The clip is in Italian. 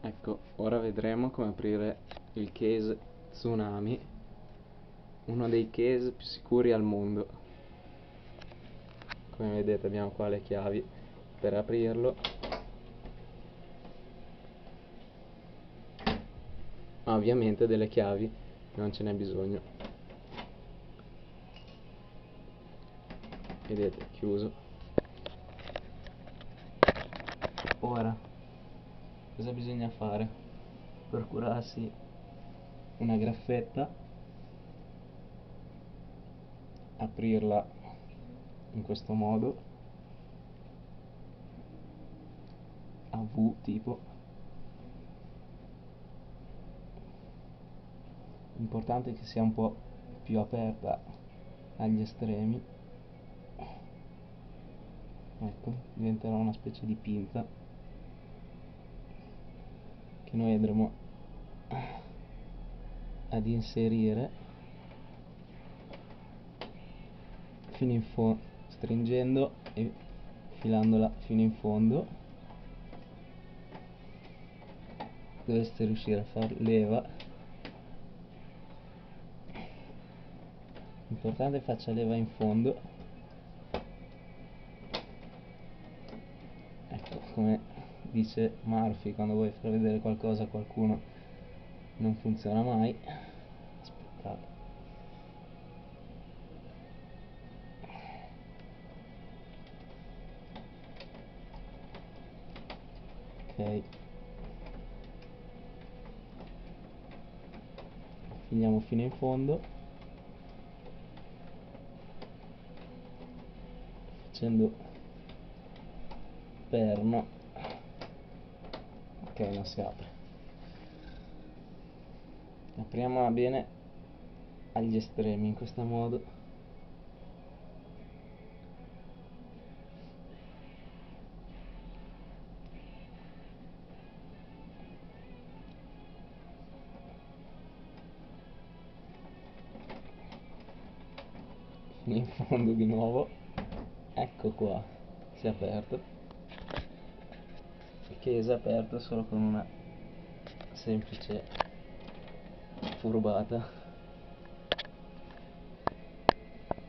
Ecco, ora vedremo come aprire il case Tsunami, uno dei case più sicuri al mondo. Come vedete abbiamo qua le chiavi per aprirlo, ma ovviamente delle chiavi non ce n'è bisogno. Vedete, chiuso. Ora, cosa bisogna fare? Procurarsi una graffetta, aprirla in questo modo, a V tipo. L'importante è che sia un po' più aperta agli estremi. Ecco, diventerà una specie di pinza che noi andremo ad inserire fino in fondo, stringendo e filandola fino in fondo. Dovreste riuscire a far leva. L'importante è che faccia leva in fondo. Ecco, come dice Murphy, quando vuoi far vedere qualcosa a qualcuno non funziona mai. Aspettate. Ok, finiamo fino in fondo facendo perno. Ok, non si apre. Apriamola bene agli estremi in questo modo. In fondo di nuovo. Ecco qua, si è aperto. Il case è aperto solo con una semplice furbata.